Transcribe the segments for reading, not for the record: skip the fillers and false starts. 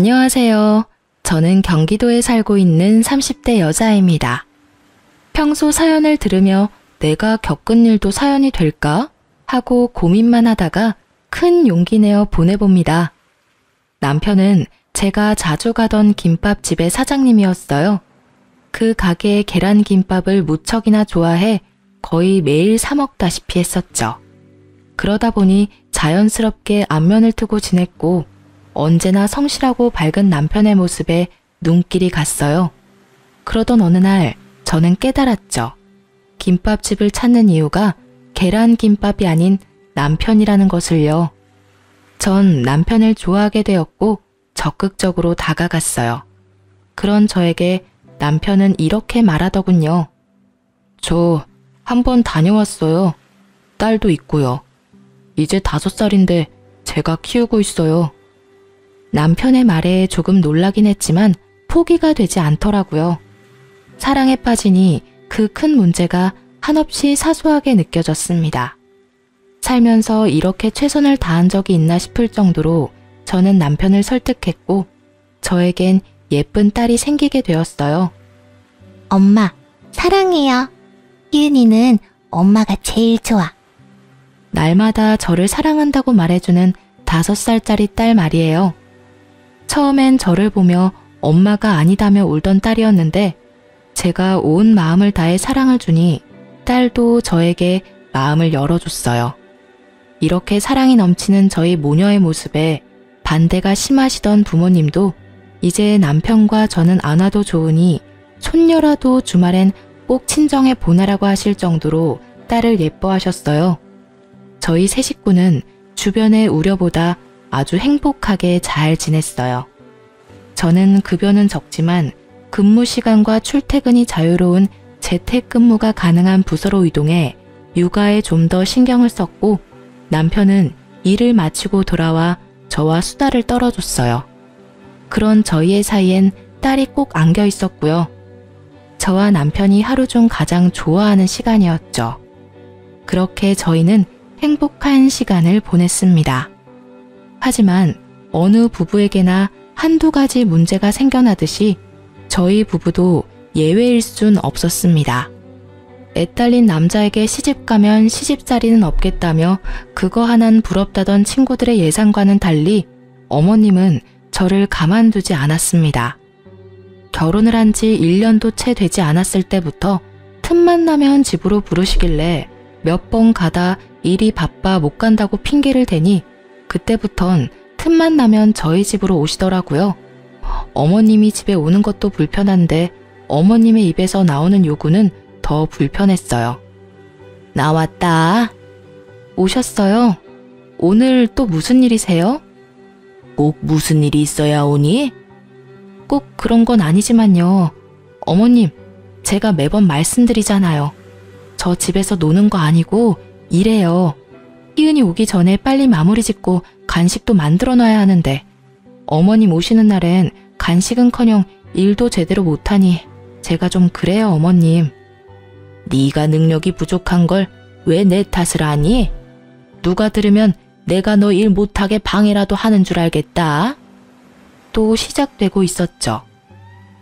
안녕하세요. 저는 경기도에 살고 있는 30대 여자입니다. 평소 사연을 들으며 내가 겪은 일도 사연이 될까? 하고 고민만 하다가 큰 용기 내어 보내봅니다. 남편은 제가 자주 가던 김밥집의 사장님이었어요. 그 가게의 계란김밥을 무척이나 좋아해 거의 매일 사 먹다시피 했었죠. 그러다 보니 자연스럽게 안면을 트고 지냈고 언제나 성실하고 밝은 남편의 모습에 눈길이 갔어요. 그러던 어느 날 저는 깨달았죠. 김밥집을 찾는 이유가 계란김밥이 아닌 남편이라는 것을요. 전 남편을 좋아하게 되었고 적극적으로 다가갔어요. 그런 저에게 남편은 이렇게 말하더군요. 저 한번 다녀왔어요. 딸도 있고요. 이제 5살인데 제가 키우고 있어요. 남편의 말에 조금 놀라긴 했지만 포기가 되지 않더라고요. 사랑에 빠지니 그 큰 문제가 한없이 사소하게 느껴졌습니다. 살면서 이렇게 최선을 다한 적이 있나 싶을 정도로 저는 남편을 설득했고 저에겐 예쁜 딸이 생기게 되었어요. 엄마, 사랑해요. 희은이는 엄마가 제일 좋아. 날마다 저를 사랑한다고 말해주는 5살짜리 딸 말이에요. 처음엔 저를 보며 엄마가 아니다며 울던 딸이었는데 제가 온 마음을 다해 사랑을 주니 딸도 저에게 마음을 열어줬어요. 이렇게 사랑이 넘치는 저희 모녀의 모습에 반대가 심하시던 부모님도 이제 남편과 저는 안 와도 좋으니 손녀라도 주말엔 꼭 친정에 보내라고 하실 정도로 딸을 예뻐하셨어요. 저희 세 식구는 주변의 우려보다 아주 행복하게 잘 지냈어요. 저는 급여는 적지만 근무 시간과 출퇴근이 자유로운 재택근무가 가능한 부서로 이동해 육아에 좀 더 신경을 썼고 남편은 일을 마치고 돌아와 저와 수다를 떨어줬어요. 그런 저희의 사이엔 딸이 꼭 안겨 있었고요. 저와 남편이 하루 중 가장 좋아하는 시간이었죠. 그렇게 저희는 행복한 시간을 보냈습니다. 하지만 어느 부부에게나 한두 가지 문제가 생겨나듯이 저희 부부도 예외일 순 없었습니다. 애딸린 남자에게 시집가면 시집살이는 없겠다며 그거 하나는 부럽다던 친구들의 예상과는 달리 어머님은 저를 가만두지 않았습니다. 결혼을 한 지 1년도 채 되지 않았을 때부터 틈만 나면 집으로 부르시길래 몇 번 가다 일이 바빠 못 간다고 핑계를 대니 그때부턴 틈만 나면 저희 집으로 오시더라고요. 어머님이 집에 오는 것도 불편한데 어머님의 입에서 나오는 요구는 더 불편했어요. 나왔다. 오셨어요? 오늘 또 무슨 일이세요? 꼭 무슨 일이 있어야 오니? 꼭 그런 건 아니지만요. 어머님, 제가 매번 말씀드리잖아요. 저 집에서 노는 거 아니고 일해요. 희은이 오기 전에 빨리 마무리 짓고 간식도 만들어 놔야 하는데 어머님 오시는 날엔 간식은커녕 일도 제대로 못하니 제가 좀 그래요, 어머님. 네가 능력이 부족한 걸 왜 내 탓을 하니? 누가 들으면 내가 너 일 못하게 방해라도 하는 줄 알겠다. 또 시작되고 있었죠.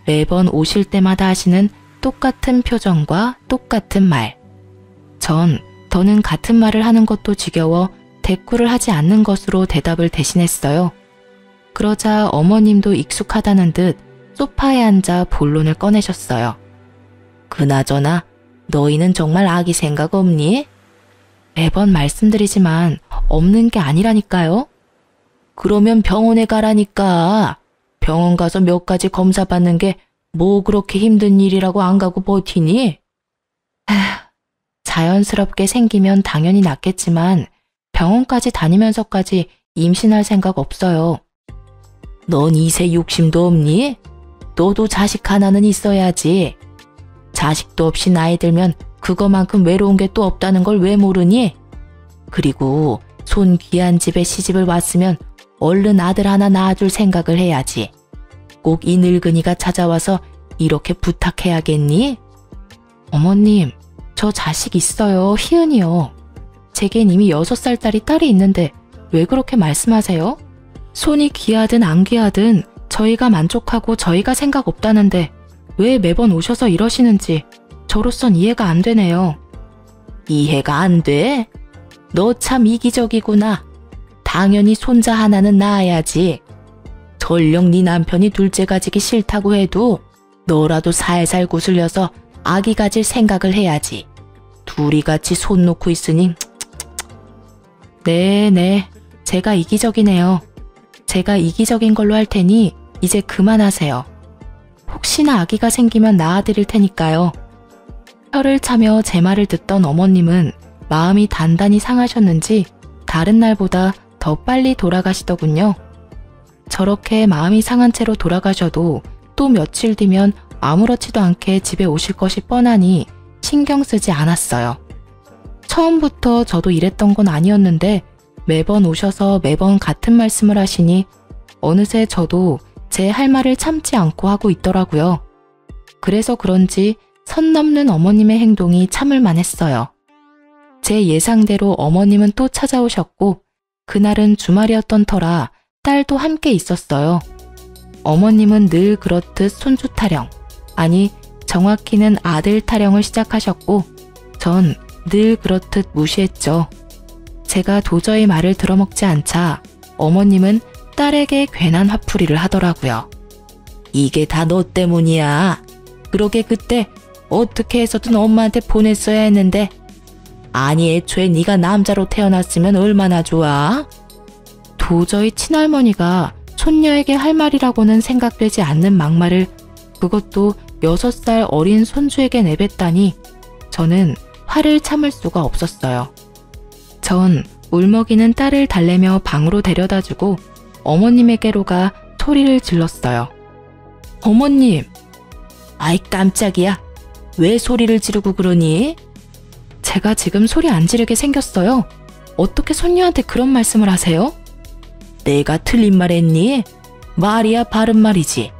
매번 오실 때마다 하시는 똑같은 표정과 똑같은 말. 전 더는 같은 말을 하는 것도 지겨워 대꾸를 하지 않는 것으로 대답을 대신했어요. 그러자 어머님도 익숙하다는 듯 소파에 앉아 본론을 꺼내셨어요. 그나저나 너희는 정말 아기 생각 없니? 매번 말씀드리지만 없는 게 아니라니까요. 그러면 병원에 가라니까. 병원 가서 몇 가지 검사 받는 게 뭐 그렇게 힘든 일이라고 안 가고 버티니? 자연스럽게 생기면 당연히 낫겠지만 병원까지 다니면서까지 임신할 생각 없어요. 넌 이세 욕심도 없니? 너도 자식 하나는 있어야지. 자식도 없이 나이 들면 그거만큼 외로운 게 또 없다는 걸 왜 모르니? 그리고 손 귀한 집에 시집을 왔으면 얼른 아들 하나 낳아줄 생각을 해야지. 꼭 이 늙은이가 찾아와서 이렇게 부탁해야겠니? 어머님, 저 자식 있어요. 희은이요. 제겐 이미 6살짜리 딸이 있는데 왜 그렇게 말씀하세요? 손이 귀하든 안 귀하든 저희가 만족하고 저희가 생각 없다는데 왜 매번 오셔서 이러시는지 저로선 이해가 안 되네요. 이해가 안 돼? 너 참 이기적이구나. 당연히 손자 하나는 낳아야지. 설령 네 남편이 둘째 가지기 싫다고 해도 너라도 살살 구슬려서 아기 가질 생각을 해야지. 둘이 같이 손 놓고 있으니. 네네, 제가 이기적이네요. 제가 이기적인 걸로 할 테니 이제 그만하세요. 혹시나 아기가 생기면 낳아드릴 테니까요. 혀를 차며 제 말을 듣던 어머님은 마음이 단단히 상하셨는지 다른 날보다 더 빨리 돌아가시더군요. 저렇게 마음이 상한 채로 돌아가셔도 또 며칠 뒤면 아무렇지도 않게 집에 오실 것이 뻔하니 신경 쓰지 않았어요. 처음부터 저도 이랬던 건 아니었는데 매번 오셔서 매번 같은 말씀을 하시니 어느새 저도 제 할 말을 참지 않고 하고 있더라고요. 그래서 그런지 선 넘는 어머님의 행동이 참을 만했어요. 제 예상대로 어머님은 또 찾아오셨고 그날은 주말이었던 터라 딸도 함께 있었어요. 어머님은 늘 그렇듯 손주 타령, 아니 정확히는 아들 타령을 시작하셨고 전 늘 그렇듯 무시했죠. 제가 도저히 말을 들어먹지 않자 어머님은 딸에게 괜한 화풀이를 하더라고요. 이게 다 너 때문이야. 그러게 그때 어떻게 해서든 엄마한테 보냈어야 했는데. 아니 애초에 네가 남자로 태어났으면 얼마나 좋아. 도저히 친할머니가 손녀에게 할 말이라고는 생각되지 않는 막말을 그것도 6살 어린 손주에게 내뱉다니 저는 화를 참을 수가 없었어요. 전 울먹이는 딸을 달래며 방으로 데려다주고 어머님에게로 가 소리를 질렀어요. 어머님! 아이 깜짝이야. 왜 소리를 지르고 그러니? 제가 지금 소리 안 지르게 생겼어요. 어떻게 손녀한테 그런 말씀을 하세요? 내가 틀린 말 했니? 말이야 바른 말이지.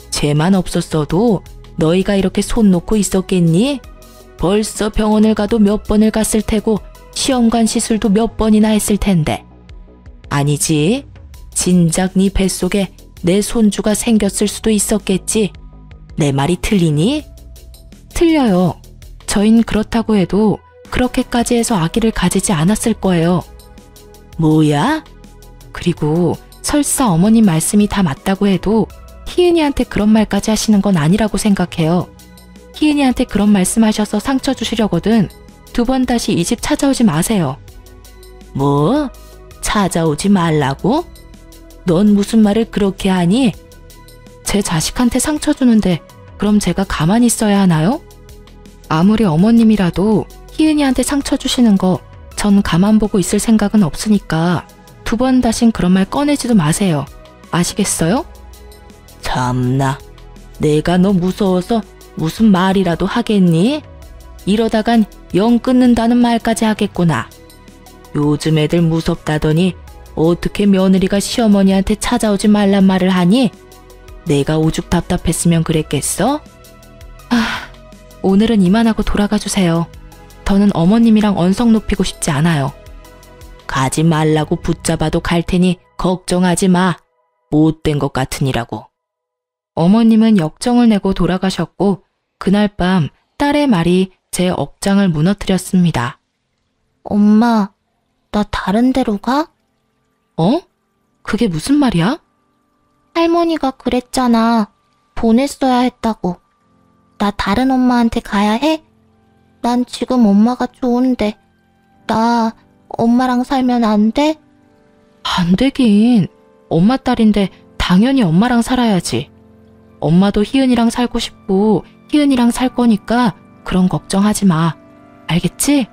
죄만 없었어도 너희가 이렇게 손 놓고 있었겠니? 벌써 병원을 가도 몇 번을 갔을 테고 시험관 시술도 몇 번이나 했을 텐데. 아니지. 진작 네 뱃속에 내 손주가 생겼을 수도 있었겠지. 내 말이 틀리니? 틀려요. 저흰 그렇다고 해도 그렇게까지 해서 아기를 가지지 않았을 거예요. 뭐야? 그리고 설사 어머님 말씀이 다 맞다고 해도 희은이한테 그런 말까지 하시는 건 아니라고 생각해요. 희은이한테 그런 말씀하셔서 상처 주시려거든 2번 다시 이 집 찾아오지 마세요. 뭐? 찾아오지 말라고? 넌 무슨 말을 그렇게 하니? 제 자식한테 상처 주는데 그럼 제가 가만히 있어야 하나요? 아무리 어머님이라도 희은이한테 상처 주시는 거 전 가만 보고 있을 생각은 없으니까 2번 다신 그런 말 꺼내지도 마세요. 아시겠어요? 참나, 내가 너 무서워서 무슨 말이라도 하겠니? 이러다간 영 끊는다는 말까지 하겠구나. 요즘 애들 무섭다더니 어떻게 며느리가 시어머니한테 찾아오지 말란 말을 하니? 내가 오죽 답답했으면 그랬겠어? 오늘은 이만하고 돌아가 주세요. 더는 어머님이랑 언성 높이고 싶지 않아요. 가지 말라고 붙잡아도 갈 테니 걱정하지 마. 못된 것 같으니라고. 어머님은 역정을 내고 돌아가셨고 그날 밤 딸의 말이 제 억장을 무너뜨렸습니다. 엄마, 나 다른 데로 가? 어? 그게 무슨 말이야? 할머니가 그랬잖아. 보냈어야 했다고. 나 다른 엄마한테 가야 해? 난 지금 엄마가 좋은데. 나 엄마랑 살면 안 돼? 안 되긴. 엄마 딸인데 당연히 엄마랑 살아야지. 엄마도 희은이랑 살고 싶고 희은이랑 살 거니까 그런 걱정하지 마. 알겠지?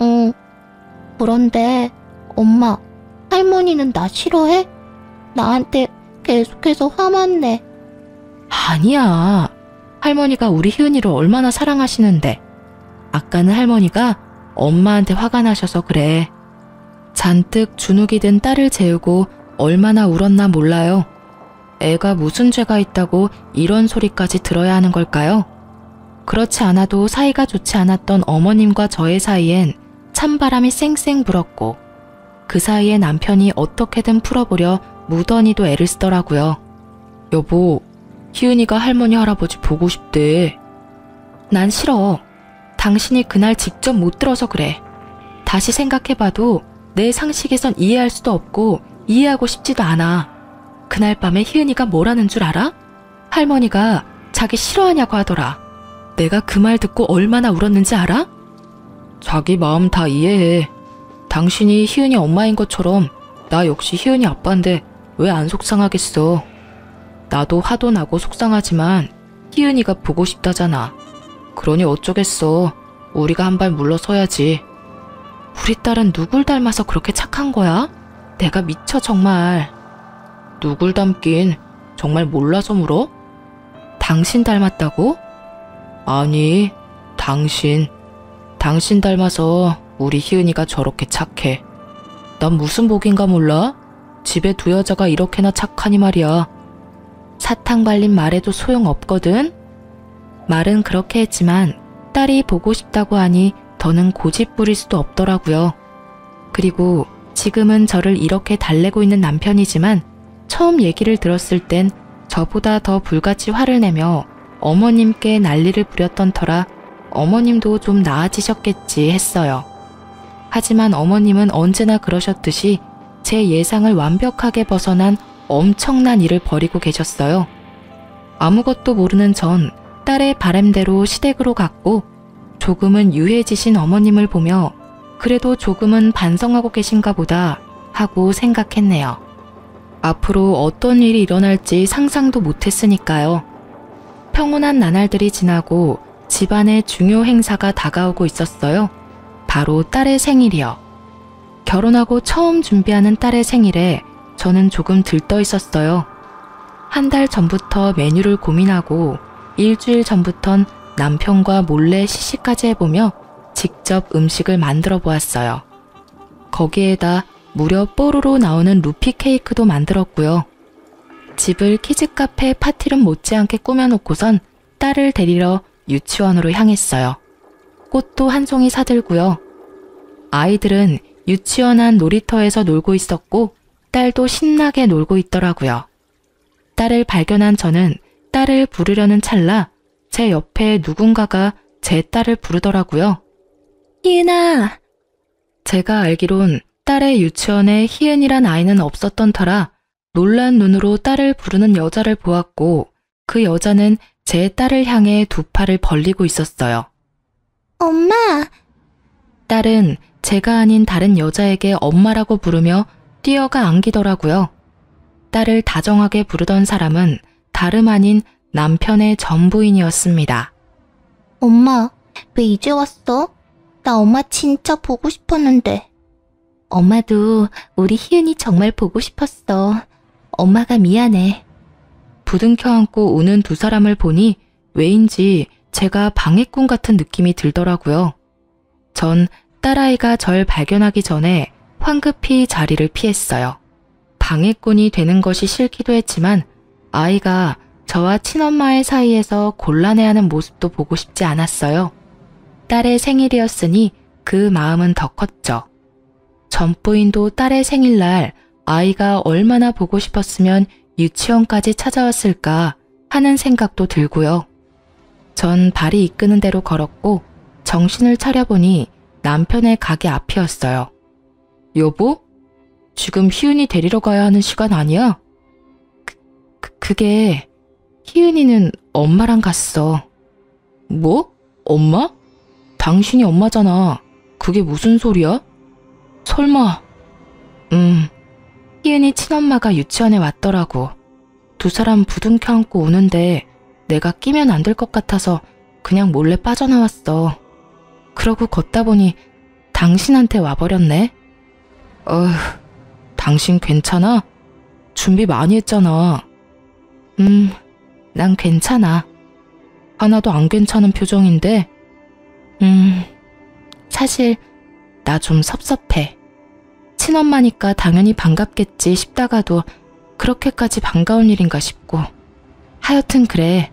응. 그런데 엄마, 할머니는 나 싫어해? 나한테 계속해서 화만 내. 아니야. 할머니가 우리 희은이를 얼마나 사랑하시는데. 아까는 할머니가 엄마한테 화가 나셔서 그래. 잔뜩 주눅이 든 딸을 재우고 얼마나 울었나 몰라요. 애가 무슨 죄가 있다고 이런 소리까지 들어야 하는 걸까요? 그렇지 않아도 사이가 좋지 않았던 어머님과 저의 사이엔 찬바람이 쌩쌩 불었고 그 사이에 남편이 어떻게든 풀어보려 무던히도 애를 쓰더라고요. 여보, 희은이가 할머니 할아버지 보고 싶대. 난 싫어. 당신이 그날 직접 못 들어서 그래. 다시 생각해봐도 내 상식에선 이해할 수도 없고 이해하고 싶지도 않아. 그날 밤에 희은이가 뭐라는 줄 알아? 할머니가 자기 싫어하냐고 하더라. 내가 그 말 듣고 얼마나 울었는지 알아? 자기 마음 다 이해해. 당신이 희은이 엄마인 것처럼 나 역시 희은이 아빠인데 왜 안 속상하겠어. 나도 화도 나고 속상하지만 희은이가 보고 싶다잖아. 그러니 어쩌겠어. 우리가 한 발 물러서야지. 우리 딸은 누굴 닮아서 그렇게 착한 거야? 내가 미쳐 정말. 누굴 닮긴 정말 몰라서 물어? 당신 닮았다고? 아니, 당신. 당신 닮아서 우리 희은이가 저렇게 착해. 난 무슨 복인가 몰라? 집에 두 여자가 이렇게나 착하니 말이야. 사탕 발린 말에도 소용없거든? 말은 그렇게 했지만 딸이 보고 싶다고 하니 더는 고집 부릴 수도 없더라고요. 그리고 지금은 저를 이렇게 달래고 있는 남편이지만 처음 얘기를 들었을 땐 저보다 더 불같이 화를 내며 어머님께 난리를 부렸던 터라 어머님도 좀 나아지셨겠지 했어요. 하지만 어머님은 언제나 그러셨듯이 제 예상을 완벽하게 벗어난 엄청난 일을 벌이고 계셨어요. 아무것도 모르는 전 딸의 바람대로 시댁으로 갔고 조금은 유해지신 어머님을 보며 그래도 조금은 반성하고 계신가 보다 하고 생각했네요. 앞으로 어떤 일이 일어날지 상상도 못했으니까요. 평온한 나날들이 지나고 집안의 중요 행사가 다가오고 있었어요. 바로 딸의 생일이요. 결혼하고 처음 준비하는 딸의 생일에 저는 조금 들떠 있었어요. 한 달 전부터 메뉴를 고민하고 일주일 전부턴 남편과 몰래 시식까지 해보며 직접 음식을 만들어 보았어요. 거기에다 무려 뽀로로 나오는 루피 케이크도 만들었고요. 집을 키즈카페 파티룸 못지않게 꾸며놓고선 딸을 데리러 유치원으로 향했어요. 꽃도 한 송이 사들고요. 아이들은 유치원 안 놀이터에서 놀고 있었고 딸도 신나게 놀고 있더라고요. 딸을 발견한 저는 딸을 부르려는 찰나 제 옆에 누군가가 제 딸을 부르더라고요. 희은아! 제가 알기론 딸의 유치원에 희은이란 아이는 없었던 터라 놀란 눈으로 딸을 부르는 여자를 보았고 그 여자는 제 딸을 향해 두 팔을 벌리고 있었어요. 엄마! 딸은 제가 아닌 다른 여자에게 엄마라고 부르며 뛰어가 안기더라고요. 딸을 다정하게 부르던 사람은 다름 아닌 남편의 전부인이었습니다. 엄마, 왜 이제 왔어? 나 엄마 진짜 보고 싶었는데. 엄마도 우리 희은이 정말 보고 싶었어. 엄마가 미안해. 부둥켜 안고 우는 두 사람을 보니 왜인지 제가 방해꾼 같은 느낌이 들더라고요. 전 딸아이가 절 발견하기 전에 황급히 자리를 피했어요. 방해꾼이 되는 것이 싫기도 했지만 아이가 저와 친엄마의 사이에서 곤란해하는 모습도 보고 싶지 않았어요. 딸의 생일이었으니 그 마음은 더 컸죠. 전부인도 딸의 생일날 아이가 얼마나 보고 싶었으면 유치원까지 찾아왔을까 하는 생각도 들고요. 전 발이 이끄는 대로 걸었고 정신을 차려보니 남편의 가게 앞이었어요. 여보? 지금 희은이 데리러 가야 하는 시간 아니야? 그게 희은이는 엄마랑 갔어. 뭐? 엄마? 당신이 엄마잖아. 그게 무슨 소리야? 설마. 희은이 친엄마가 유치원에 왔더라고. 두 사람 부둥켜 안고 오는데 내가 끼면 안 될 것 같아서 그냥 몰래 빠져나왔어. 그러고 걷다 보니 당신한테 와버렸네. 당신 괜찮아? 준비 많이 했잖아. 난 괜찮아. 하나도 안 괜찮은 표정인데. 사실 나 좀 섭섭해. 친엄마니까 당연히 반갑겠지 싶다가도 그렇게까지 반가운 일인가 싶고. 하여튼 그래.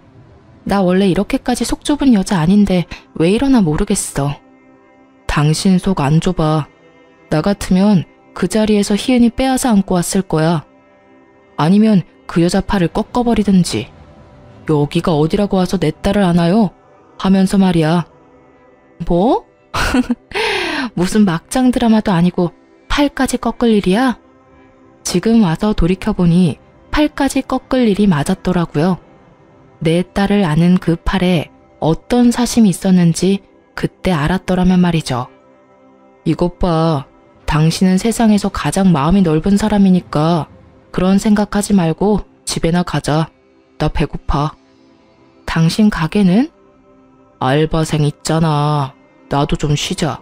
나 원래 이렇게까지 속 좁은 여자 아닌데 왜 이러나 모르겠어. 당신 속 안 좁아. 나 같으면 그 자리에서 희은이 빼앗아 안고 왔을 거야. 아니면 그 여자 팔을 꺾어버리든지. 여기가 어디라고 와서 내 딸을 안아요? 하면서 말이야. 뭐? 무슨 막장 드라마도 아니고 팔까지 꺾을 일이야? 지금 와서 돌이켜보니 팔까지 꺾을 일이 맞았더라고요. 내 딸을 아는 그 팔에 어떤 사심이 있었는지 그때 알았더라면 말이죠. 이것 봐. 당신은 세상에서 가장 마음이 넓은 사람이니까 그런 생각하지 말고 집에나 가자. 나 배고파. 당신 가게는? 알바생 있잖아. 나도 좀 쉬자.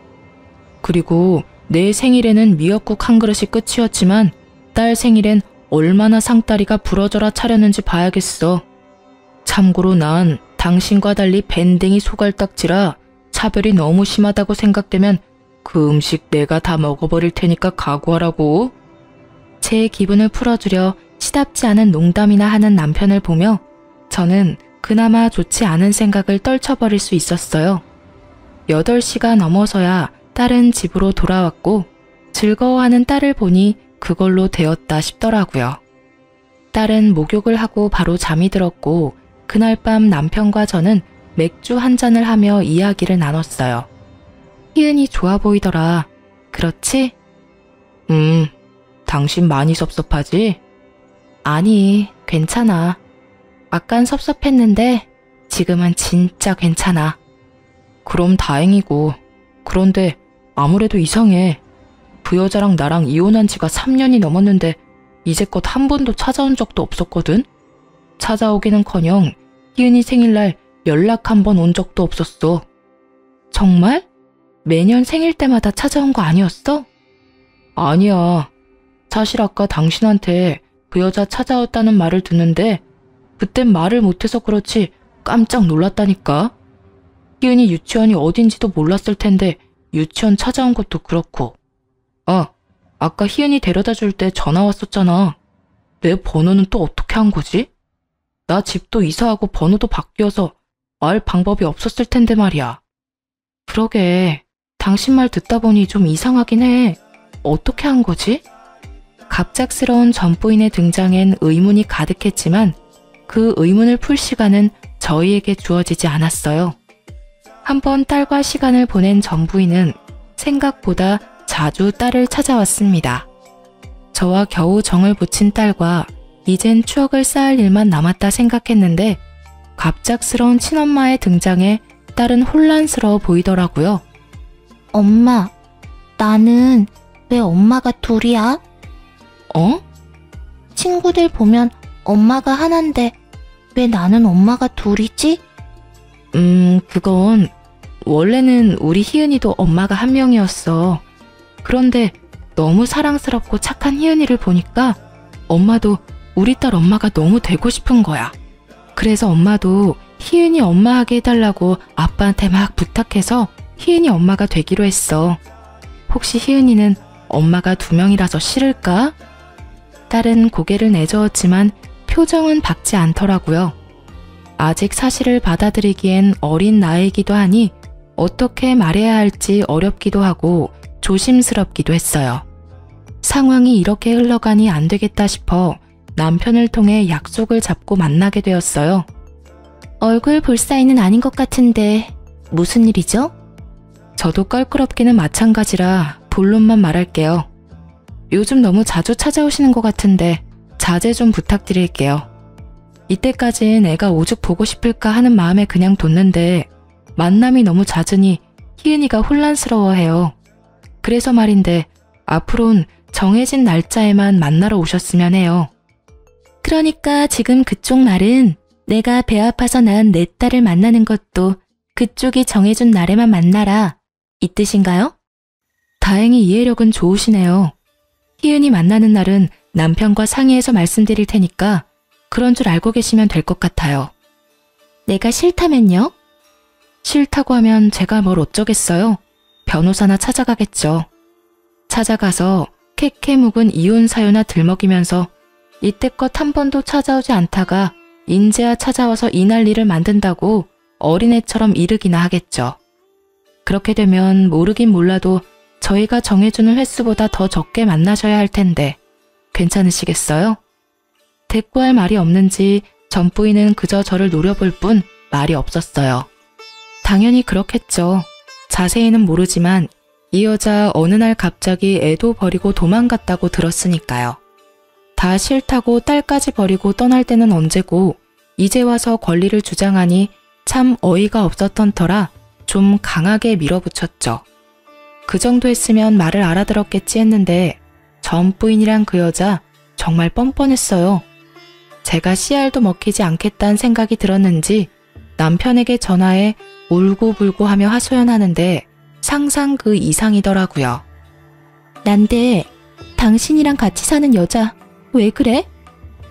그리고 내 생일에는 미역국 한 그릇이 끝이었지만 딸 생일엔 얼마나 상다리가 부러져라 차렸는지 봐야겠어. 참고로 난 당신과 달리 밴댕이 소갈딱지라 차별이 너무 심하다고 생각되면 그 음식 내가 다 먹어버릴 테니까 각오하라고. 제 기분을 풀어주려 시답지 않은 농담이나 하는 남편을 보며 저는 그나마 좋지 않은 생각을 떨쳐버릴 수 있었어요. 8시가 넘어서야 딸은 집으로 돌아왔고 즐거워하는 딸을 보니 그걸로 되었다 싶더라고요. 딸은 목욕을 하고 바로 잠이 들었고 그날 밤 남편과 저는 맥주 한 잔을 하며 이야기를 나눴어요. 희은이 좋아 보이더라. 그렇지? 당신 많이 섭섭하지? 아니, 괜찮아. 아깐 섭섭했는데 지금은 진짜 괜찮아. 그럼 다행이고. 그런데 아무래도 이상해. 그 여자랑 나랑 이혼한 지가 3년이 넘었는데 이제껏 한 번도 찾아온 적도 없었거든? 찾아오기는커녕 희은이 생일날 연락 한 번 온 적도 없었어. 정말? 매년 생일 때마다 찾아온 거 아니었어? 아니야. 사실 아까 당신한테 그 여자 찾아왔다는 말을 듣는데 그땐 말을 못해서 그렇지 깜짝 놀랐다니까. 희은이 유치원이 어딘지도 몰랐을 텐데 유치원 찾아온 것도 그렇고. 아까 희은이 데려다 줄 때 전화 왔었잖아. 내 번호는 또 어떻게 한 거지? 나 집도 이사하고 번호도 바뀌어서 알 방법이 없었을 텐데 말이야. 그러게, 당신 말 듣다 보니 좀 이상하긴 해. 어떻게 한 거지? 갑작스러운 전부인의 등장엔 의문이 가득했지만 그 의문을 풀 시간은 저희에게 주어지지 않았어요. 한번 딸과 시간을 보낸 전부인은 생각보다 자주 딸을 찾아왔습니다. 저와 겨우 정을 붙인 딸과 이젠 추억을 쌓을 일만 남았다 생각했는데 갑작스러운 친엄마의 등장에 딸은 혼란스러워 보이더라고요. 엄마, 나는 왜 엄마가 둘이야? 어? 친구들 보면 엄마가 하나인데 왜 나는 엄마가 둘이지? 그건 원래는 우리 희은이도 엄마가 한 명이었어. 그런데 너무 사랑스럽고 착한 희은이를 보니까 엄마도 우리 딸 엄마가 너무 되고 싶은 거야. 그래서 엄마도 희은이 엄마하게 해달라고 아빠한테 막 부탁해서 희은이 엄마가 되기로 했어. 혹시 희은이는 엄마가 2명이라서 싫을까? 딸은 고개를 내저었지만 표정은 밝지 않더라고요. 아직 사실을 받아들이기엔 어린 나이이기도 하니 어떻게 말해야 할지 어렵기도 하고 조심스럽기도 했어요. 상황이 이렇게 흘러가니 안 되겠다 싶어 남편을 통해 약속을 잡고 만나게 되었어요. 얼굴 볼 사이는 아닌 것 같은데 무슨 일이죠? 저도 껄끄럽기는 마찬가지라 본론만 말할게요. 요즘 너무 자주 찾아오시는 것 같은데 자제 좀 부탁드릴게요. 이때까진 애가 오죽 보고 싶을까 하는 마음에 그냥 뒀는데 만남이 너무 잦으니 희은이가 혼란스러워해요. 그래서 말인데 앞으론 정해진 날짜에만 만나러 오셨으면 해요. 그러니까 지금 그쪽 말은 내가 배 아파서 낳은 내 딸을 만나는 것도 그쪽이 정해준 날에만 만나라 이 뜻인가요? 다행히 이해력은 좋으시네요. 희은이 만나는 날은 남편과 상의해서 말씀드릴 테니까 그런 줄 알고 계시면 될 것 같아요. 내가 싫다면요? 싫다고 하면 제가 뭘 어쩌겠어요. 변호사나 찾아가겠죠. 찾아가서 캐캐 묵은 이혼 사유나 들먹이면서 이때껏 한 번도 찾아오지 않다가 인제야 찾아와서 이 난리를 만든다고 어린애처럼 이르기나 하겠죠. 그렇게 되면 모르긴 몰라도 저희가 정해주는 횟수보다 더 적게 만나셔야 할 텐데 괜찮으시겠어요? 대꾸할 말이 없는지 전 부인은 그저 저를 노려볼 뿐 말이 없었어요. 당연히 그렇겠죠. 자세히는 모르지만 이 여자 어느 날 갑자기 애도 버리고 도망갔다고 들었으니까요. 다 싫다고 딸까지 버리고 떠날 때는 언제고 이제 와서 권리를 주장하니 참 어이가 없었던 터라 좀 강하게 밀어붙였죠. 그 정도 했으면 말을 알아들었겠지 했는데 전 부인이랑 그 여자 정말 뻔뻔했어요. 제가 씨알도 먹히지 않겠다는 생각이 들었는지 남편에게 전화해 울고불고 하며 하소연하는데 상상 그 이상이더라고요. 난데 당신이랑 같이 사는 여자 왜 그래?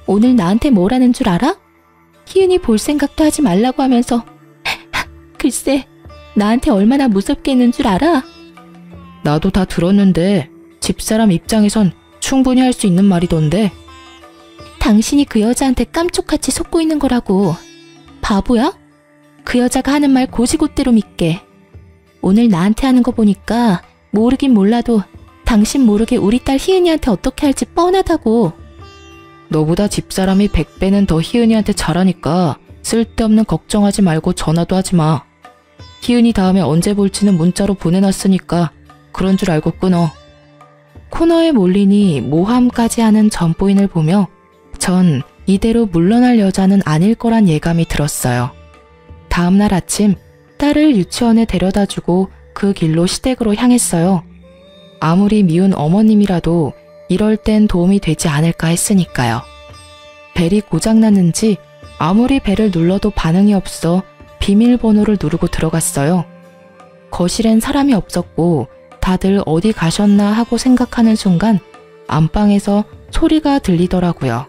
오늘 나한테 뭐라는 줄 알아? 희은이 볼 생각도 하지 말라고 하면서 글쎄 나한테 얼마나 무섭게 했는 줄 알아? 나도 다 들었는데 집사람 입장에선 충분히 할 수 있는 말이던데. 당신이 그 여자한테 깜짝같이 속고 있는 거라고. 바보야? 그 여자가 하는 말 고지고대로 믿게. 오늘 나한테 하는 거 보니까 모르긴 몰라도 당신 모르게 우리 딸 희은이한테 어떻게 할지 뻔하다고. 너보다 집사람이 100배는 더 희은이한테 잘하니까 쓸데없는 걱정하지 말고 전화도 하지 마. 희은이 다음에 언제 볼지는 문자로 보내놨으니까 그런 줄 알고 끊어. 코너에 몰리니 모함까지 하는 전 부인을 보며 전 이대로 물러날 여자는 아닐 거란 예감이 들었어요. 다음날 아침 딸을 유치원에 데려다주고 그 길로 시댁으로 향했어요. 아무리 미운 어머님이라도 이럴 땐 도움이 되지 않을까 했으니까요. 벨이 고장났는지 아무리 벨을 눌러도 반응이 없어 비밀번호를 누르고 들어갔어요. 거실엔 사람이 없었고 다들 어디 가셨나 하고 생각하는 순간 안방에서 소리가 들리더라고요.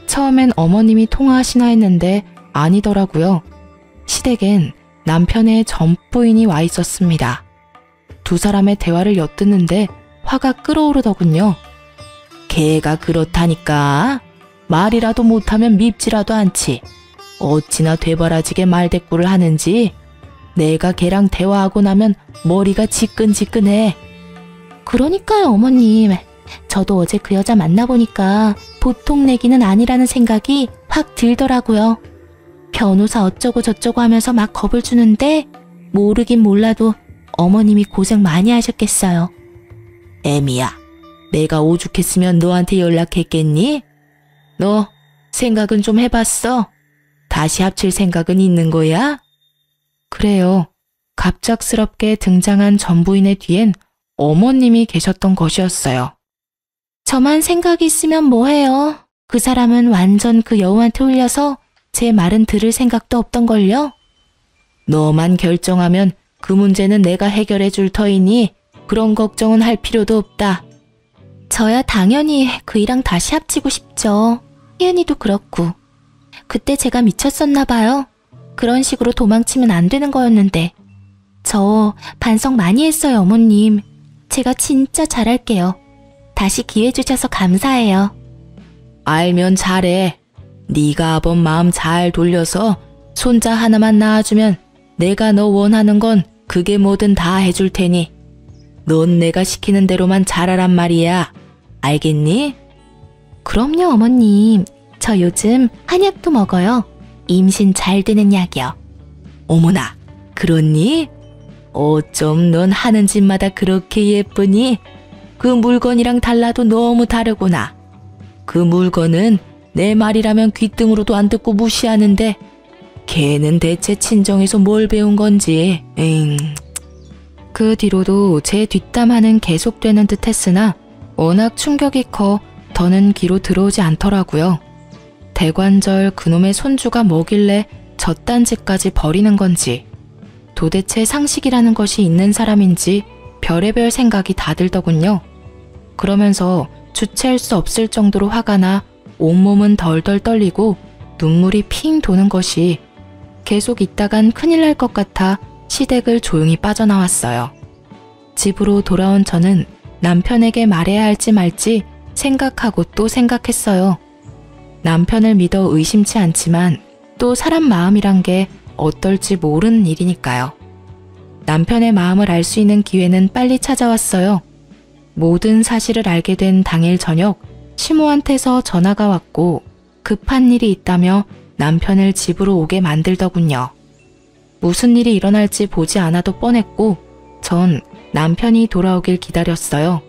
처음엔 어머님이 통화하시나 했는데 아니더라고요. 시댁엔 남편의 전 부인이 와 있었습니다. 두 사람의 대화를 엿듣는데 화가 끓어오르더군요. 걔가 그렇다니까. 말이라도 못하면 밉지라도 않지. 어찌나 되바라지게 말대꾸를 하는지. 내가 걔랑 대화하고 나면 머리가 지끈지끈해. 그러니까요, 어머님. 저도 어제 그 여자 만나보니까 보통 내기는 아니라는 생각이 확 들더라고요. 변호사 어쩌고 저쩌고 하면서 막 겁을 주는데 모르긴 몰라도 어머님이 고생 많이 하셨겠어요. 애미야, 내가 오죽했으면 너한테 연락했겠니? 너 생각은 좀 해봤어? 다시 합칠 생각은 있는 거야? 그래요. 갑작스럽게 등장한 전 부인의 뒤엔 어머님이 계셨던 것이었어요. 저만 생각이 있으면 뭐해요. 그 사람은 완전 그 여우한테 홀려서 제 말은 들을 생각도 없던걸요. 너만 결정하면 그 문제는 내가 해결해 줄 터이니 그런 걱정은 할 필요도 없다. 저야 당연히 그이랑 다시 합치고 싶죠. 희은이도 그렇고. 그때 제가 미쳤었나 봐요. 그런 식으로 도망치면 안 되는 거였는데. 저 반성 많이 했어요, 어머님. 제가 진짜 잘할게요. 다시 기회 주셔서 감사해요. 알면 잘해. 네가 아범 마음 잘 돌려서 손자 하나만 낳아주면 내가 너 원하는 건 그게 뭐든 다 해줄 테니 넌 내가 시키는 대로만 잘하란 말이야. 알겠니? 그럼요, 어머님. 저 요즘 한약도 먹어요. 임신 잘 되는 약이요. 어머나, 그렇니? 어쩜 넌 하는 짓마다 그렇게 예쁘니? 그 물건이랑 달라도 너무 다르구나. 그 물건은 내 말이라면 귀등으로도 안 듣고 무시하는데 걔는 대체 친정에서 뭘 배운 건지. 그 뒤로도 제 뒷담화는 계속되는 듯 했으나 워낙 충격이 커 더는 귀로 들어오지 않더라고요. 대관절 그놈의 손주가 뭐길래 저딴 짓까지 버리는 건지 도대체 상식이라는 것이 있는 사람인지 별의별 생각이 다 들더군요. 그러면서 주체할 수 없을 정도로 화가 나 온몸은 덜덜 떨리고 눈물이 핑 도는 것이 계속 있다간 큰일 날 것 같아 시댁을 조용히 빠져나왔어요. 집으로 돌아온 저는 남편에게 말해야 할지 말지 생각하고 또 생각했어요. 남편을 믿어 의심치 않지만 또 사람 마음이란 게 어떨지 모르는 일이니까요. 남편의 마음을 알 수 있는 기회는 빨리 찾아왔어요. 모든 사실을 알게 된 당일 저녁 시모한테서 전화가 왔고 급한 일이 있다며 남편을 집으로 오게 만들더군요. 무슨 일이 일어날지 보지 않아도 뻔했고 전 남편이 돌아오길 기다렸어요.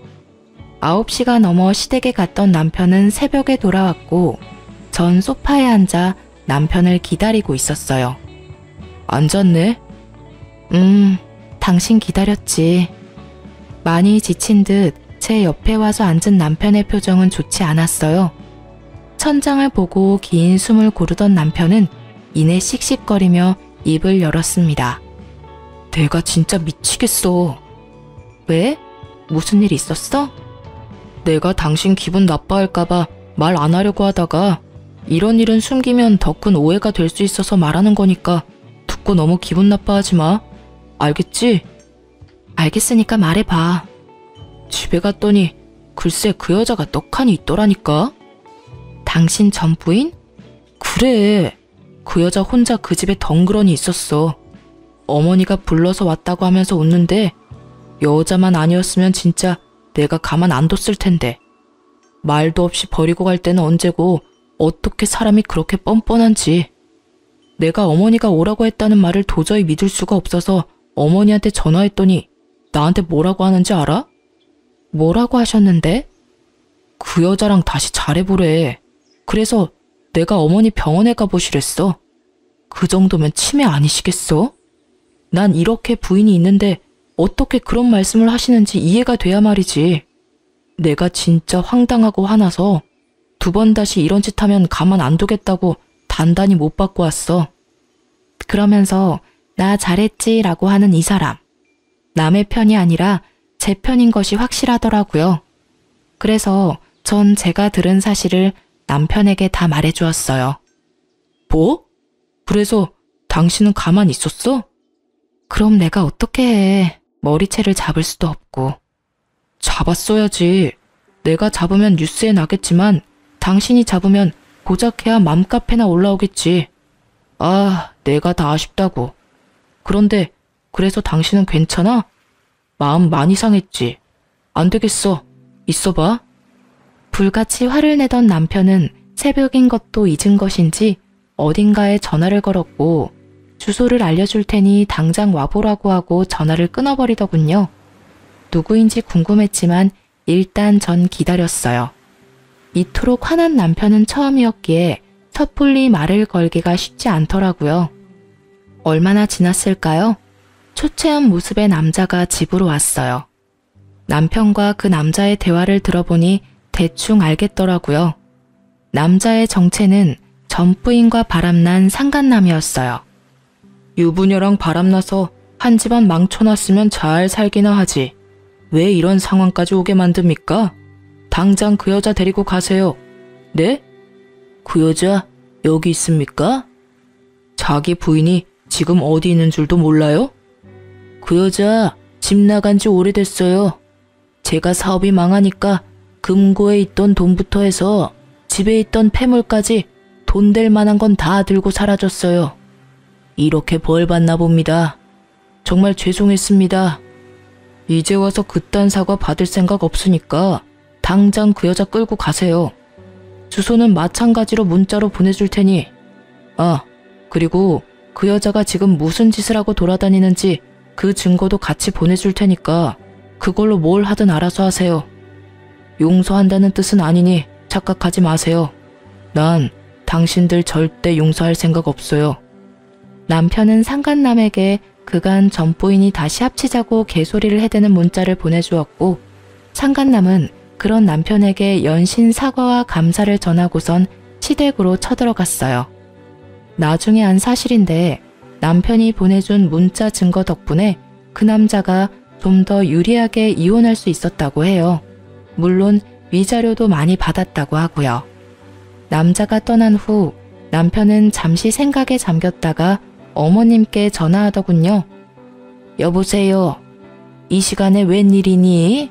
9시가 넘어 시댁에 갔던 남편은 새벽에 돌아왔고 전 소파에 앉아 남편을 기다리고 있었어요. 앉았네? 당신 기다렸지. 많이 지친 듯 제 옆에 와서 앉은 남편의 표정은 좋지 않았어요. 천장을 보고 긴 숨을 고르던 남편은 이내 씩씩거리며 입을 열었습니다. 내가 진짜 미치겠어. 왜? 무슨 일 있었어? 내가 당신 기분 나빠할까봐 말 안 하려고 하다가 이런 일은 숨기면 더 큰 오해가 될 수 있어서 말하는 거니까 듣고 너무 기분 나빠하지 마. 알겠지? 알겠으니까 말해봐. 집에 갔더니 글쎄 그 여자가 떡하니 있더라니까. 당신 전 부인? 그래. 그 여자 혼자 그 집에 덩그러니 있었어. 어머니가 불러서 왔다고 하면서 웃는데 여자만 아니었으면 진짜 내가 가만 안 뒀을 텐데. 말도 없이 버리고 갈 때는 언제고 어떻게 사람이 그렇게 뻔뻔한지. 내가 어머니가 오라고 했다는 말을 도저히 믿을 수가 없어서 어머니한테 전화했더니 나한테 뭐라고 하는지 알아? 뭐라고 하셨는데? 그 여자랑 다시 잘해보래. 그래서 내가 어머니 병원에 가보시랬어. 그 정도면 치매 아니시겠어? 난 이렇게 부인이 있는데 어떻게 그런 말씀을 하시는지 이해가 돼야 말이지. 내가 진짜 황당하고 화나서 2번 다시 이런 짓 하면 가만 안 두겠다고 단단히 못 받고 왔어. 그러면서 나 잘했지 라고 하는 이 사람. 남의 편이 아니라 제 편인 것이 확실하더라고요. 그래서 전 제가 들은 사실을 남편에게 다 말해주었어요. 뭐? 그래서 당신은 가만히 있었어? 그럼 내가 어떻게 해. 머리채를 잡을 수도 없고. 잡았어야지. 내가 잡으면 뉴스에 나겠지만 당신이 잡으면 고작해야 맘카페나 올라오겠지. 아, 내가 다 아쉽다고. 그런데 그래서 당신은 괜찮아? 마음 많이 상했지. 안 되겠어. 있어봐. 불같이 화를 내던 남편은 새벽인 것도 잊은 것인지 어딘가에 전화를 걸었고 주소를 알려줄 테니 당장 와보라고 하고 전화를 끊어버리더군요. 누구인지 궁금했지만 일단 전 기다렸어요. 이토록 화난 남편은 처음이었기에 섣불리 말을 걸기가 쉽지 않더라고요. 얼마나 지났을까요? 초췌한 모습의 남자가 집으로 왔어요. 남편과 그 남자의 대화를 들어보니 대충 알겠더라고요. 남자의 정체는 전 부인과 바람난 상간남이었어요. 유부녀랑 바람나서 한 집안 망쳐놨으면 잘 살기나 하지. 왜 이런 상황까지 오게 만듭니까? 당장 그 여자 데리고 가세요. 네? 그 여자 여기 있습니까? 자기 부인이 지금 어디 있는 줄도 몰라요? 그 여자 집 나간 지 오래됐어요. 제가 사업이 망하니까 금고에 있던 돈부터 해서 집에 있던 폐물까지 돈 될 만한 건 다 들고 사라졌어요. 이렇게 벌 받나 봅니다. 정말 죄송했습니다. 이제 와서 그딴 사과 받을 생각 없으니까 당장 그 여자 끌고 가세요. 주소는 마찬가지로 문자로 보내줄 테니. 아, 그리고 그 여자가 지금 무슨 짓을 하고 돌아다니는지 그 증거도 같이 보내줄 테니까 그걸로 뭘 하든 알아서 하세요. 용서한다는 뜻은 아니니 착각하지 마세요. 난 당신들 절대 용서할 생각 없어요. 남편은 상간남에게 그간 전 부인이 다시 합치자고 개소리를 해대는 문자를 보내주었고 상간남은 그런 남편에게 연신 사과와 감사를 전하고선 시댁으로 쳐들어갔어요. 나중에 안 사실인데 남편이 보내준 문자 증거 덕분에 그 남자가 좀 더 유리하게 이혼할 수 있었다고 해요. 물론 위자료도 많이 받았다고 하고요. 남자가 떠난 후 남편은 잠시 생각에 잠겼다가 어머님께 전화하더군요. 여보세요. 이 시간에 웬일이니?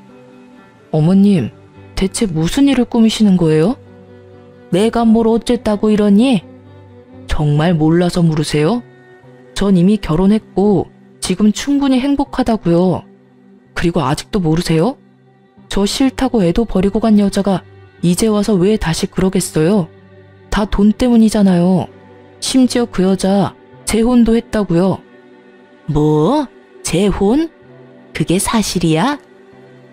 어머님, 대체 무슨 일을 꾸미시는 거예요? 내가 뭘 어쨌다고 이러니? 정말 몰라서 물으세요? 전 이미 결혼했고 지금 충분히 행복하다고요. 그리고 아직도 모르세요? 저 싫다고 애도 버리고 간 여자가 이제 와서 왜 다시 그러겠어요? 다 돈 때문이잖아요. 심지어 그 여자 재혼도 했다고요. 뭐? 재혼? 그게 사실이야?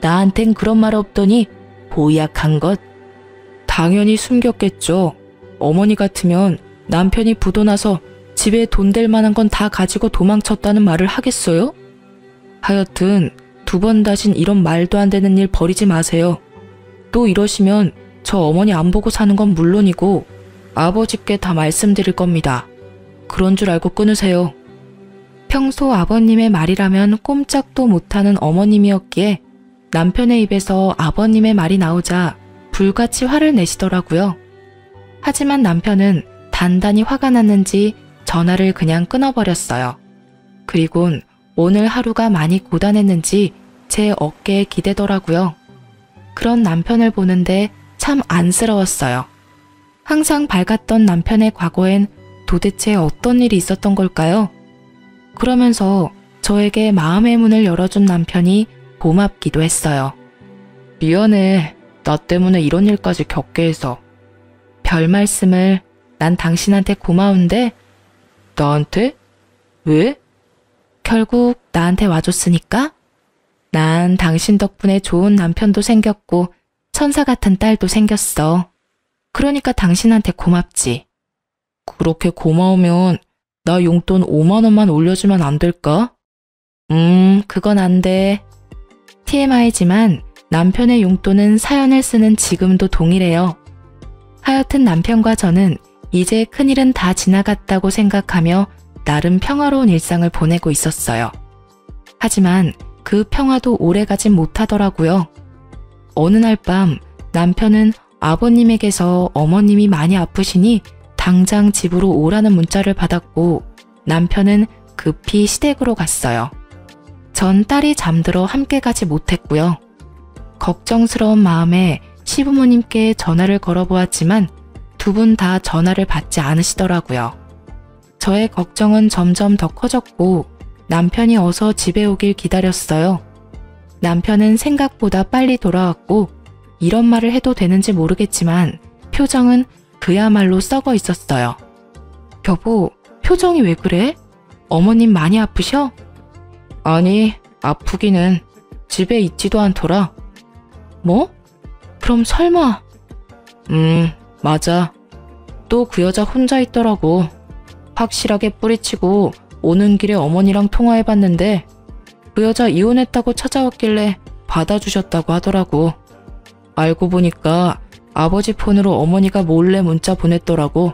나한텐 그런 말 없더니 보약한 것? 당연히 숨겼겠죠. 어머니 같으면 남편이 부도 나서 집에 돈 될 만한 건 다 가지고 도망쳤다는 말을 하겠어요? 하여튼 2번 다신 이런 말도 안 되는 일 벌이지 마세요. 또 이러시면 저 어머니 안 보고 사는 건 물론이고 아버지께 다 말씀드릴 겁니다. 그런 줄 알고 끊으세요. 평소 아버님의 말이라면 꼼짝도 못하는 어머님이었기에 남편의 입에서 아버님의 말이 나오자 불같이 화를 내시더라고요. 하지만 남편은 단단히 화가 났는지 전화를 그냥 끊어버렸어요. 그리곤 오늘 하루가 많이 고단했는지 제 어깨에 기대더라고요. 그런 남편을 보는데 참 안쓰러웠어요. 항상 밝았던 남편의 과거엔 도대체 어떤 일이 있었던 걸까요? 그러면서 저에게 마음의 문을 열어준 남편이 고맙기도 했어요. 미안해. 나 때문에 이런 일까지 겪게 해서. 별 말씀을. 난 당신한테 고마운데. 나한테? 왜? 결국 나한테 와줬으니까? 난 당신 덕분에 좋은 남편도 생겼고 천사 같은 딸도 생겼어. 그러니까 당신한테 고맙지. 그렇게 고마우면 나 용돈 5만 원만 올려주면 안 될까? 그건 안 돼. TMI지만 남편의 용돈은 사연을 쓰는 지금도 동일해요. 하여튼 남편과 저는 이제 큰일은 다 지나갔다고 생각하며 나름 평화로운 일상을 보내고 있었어요. 하지만 그 평화도 오래가진 못하더라고요. 어느 날 밤 남편은 아버님에게서 어머님이 많이 아프시니 당장 집으로 오라는 문자를 받았고 남편은 급히 시댁으로 갔어요. 전 딸이 잠들어 함께 가지 못했고요. 걱정스러운 마음에 시부모님께 전화를 걸어보았지만 2분 다 전화를 받지 않으시더라고요. 저의 걱정은 점점 더 커졌고 남편이 어서 집에 오길 기다렸어요. 남편은 생각보다 빨리 돌아왔고 이런 말을 해도 되는지 모르겠지만 표정은 그야말로 썩어 있었어요. 여보, 표정이 왜 그래? 어머님 많이 아프셔? 아니, 아프기는 집에 있지도 않더라. 뭐? 그럼 설마... 맞아. 또 그 여자 혼자 있더라고. 확실하게 뿌리치고 오는 길에 어머니랑 통화해봤는데 그 여자 이혼했다고 찾아왔길래 받아주셨다고 하더라고. 알고 보니까 아버지 폰으로 어머니가 몰래 문자 보냈더라고.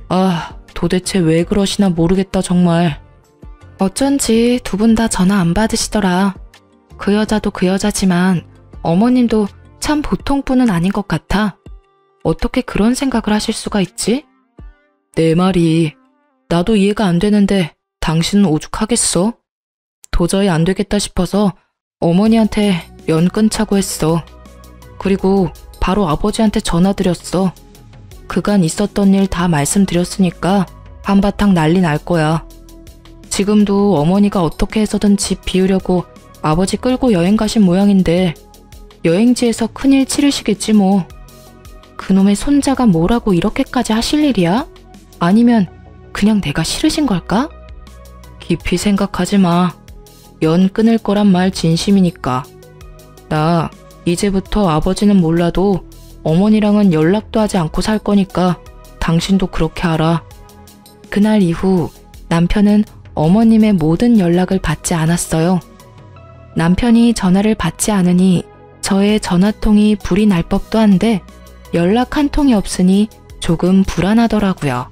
아, 도대체 왜 그러시나 모르겠다 정말. 어쩐지 2분 다 전화 안 받으시더라. 그 여자도 그 여자지만 어머님도 참 보통 분은 아닌 것 같아. 어떻게 그런 생각을 하실 수가 있지? 내 말이 나도 이해가 안 되는데 당신은 오죽하겠어? 도저히 안 되겠다 싶어서 어머니한테 연 끊자고 했어. 그리고 바로 아버지한테 전화드렸어. 그간 있었던 일 다 말씀드렸으니까 한바탕 난리 날 거야. 지금도 어머니가 어떻게 해서든 집 비우려고 아버지 끌고 여행 가신 모양인데 여행지에서 큰일 치르시겠지 뭐. 그놈의 손자가 뭐라고 이렇게까지 하실 일이야? 아니면 그냥 내가 싫으신 걸까? 깊이 생각하지 마. 연 끊을 거란 말 진심이니까. 나 이제부터 아버지는 몰라도 어머니랑은 연락도 하지 않고 살 거니까 당신도 그렇게 알아. 그날 이후 남편은 어머님의 모든 연락을 받지 않았어요. 남편이 전화를 받지 않으니 저의 전화통이 불이 날 법도 한데 연락 한 통이 없으니 조금 불안하더라고요.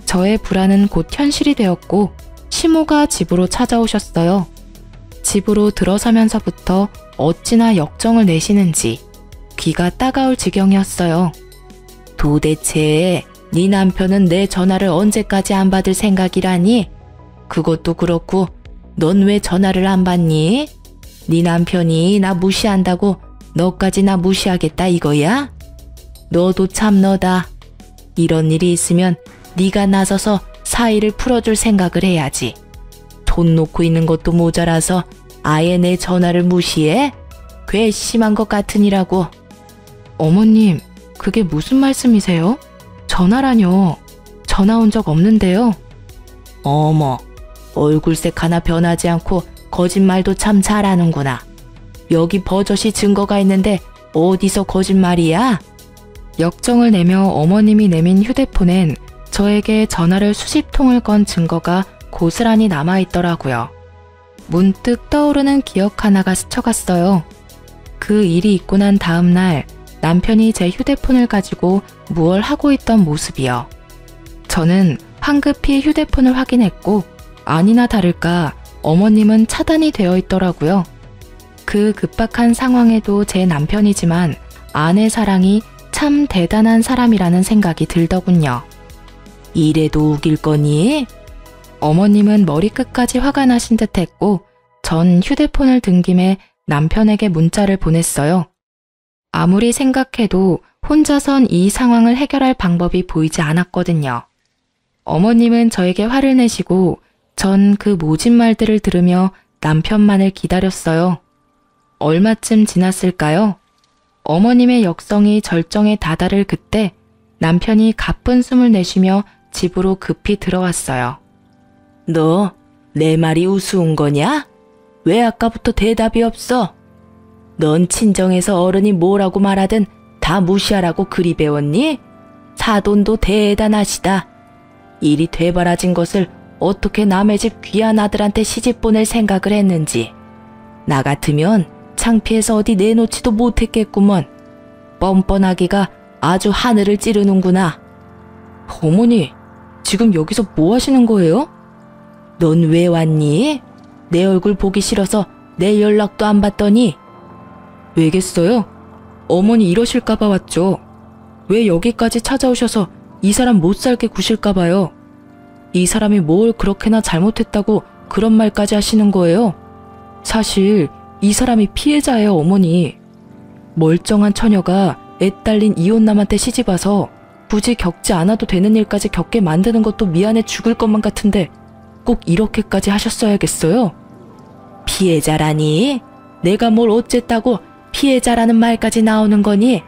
저의 불안은 곧 현실이 되었고 시모가 집으로 찾아오셨어요. 집으로 들어서면서부터 어찌나 역정을 내시는지 귀가 따가울 지경이었어요. 도대체 네 남편은 내 전화를 언제까지 안 받을 생각이라니? 그것도 그렇고 넌 왜 전화를 안 받니? 네 남편이 나 무시한다고 너까지 나 무시하겠다 이거야? 너도 참 너다. 이런 일이 있으면 네가 나서서 사이를 풀어줄 생각을 해야지. 돈 놓고 있는 것도 모자라서 아예 내 전화를 무시해? 괘씸한 것 같으니라고. 어머님, 그게 무슨 말씀이세요? 전화라뇨. 전화 온 적 없는데요. 어머, 얼굴색 하나 변하지 않고 거짓말도 참 잘하는구나. 여기 버젓이 증거가 있는데 어디서 거짓말이야? 역정을 내며 어머님이 내민 휴대폰엔 저에게 전화를 수십 통을 건 증거가 고스란히 남아있더라고요. 문득 떠오르는 기억 하나가 스쳐갔어요. 그 일이 있고 난 다음 날 남편이 제 휴대폰을 가지고 무얼 하고 있던 모습이요. 저는 황급히 휴대폰을 확인했고 아니나 다를까 어머님은 차단이 되어 있더라고요. 그 급박한 상황에도 제 남편이지만 아내 사랑이 참 대단한 사람이라는 생각이 들더군요. 이래도 우길 거니? 어머님은 머리끝까지 화가 나신 듯 했고 전 휴대폰을 든 김에 남편에게 문자를 보냈어요. 아무리 생각해도 혼자선 이 상황을 해결할 방법이 보이지 않았거든요. 어머님은 저에게 화를 내시고 전 그 모진 말들을 들으며 남편만을 기다렸어요. 얼마쯤 지났을까요? 어머님의 역성이 절정에 다다를 그때 남편이 가쁜 숨을 내쉬며 집으로 급히 들어왔어요. 너 내 말이 우스운 거냐? 왜 아까부터 대답이 없어? 넌 친정에서 어른이 뭐라고 말하든 다 무시하라고 그리 배웠니? 사돈도 대단하시다. 일이 되바라진 것을 어떻게 남의 집 귀한 아들한테 시집 보낼 생각을 했는지. 나 같으면 창피해서 어디 내놓지도 못했겠구먼. 뻔뻔하기가 아주 하늘을 찌르는구나. 어머니, 지금 여기서 뭐 하시는 거예요? 넌 왜 왔니? 내 얼굴 보기 싫어서 내 연락도 안 받더니. 왜겠어요? 어머니 이러실까봐 왔죠. 왜 여기까지 찾아오셔서 이 사람 못 살게 구실까봐요. 이 사람이 뭘 그렇게나 잘못했다고 그런 말까지 하시는 거예요. 사실 이 사람이 피해자예요, 어머니. 멀쩡한 처녀가 애 딸린 이혼남한테 시집와서 굳이 겪지 않아도 되는 일까지 겪게 만드는 것도 미안해 죽을 것만 같은데 꼭 이렇게까지 하셨어야겠어요? 피해자라니? 내가 뭘 어쨌다고 피해자라는 말까지 나오는 거니?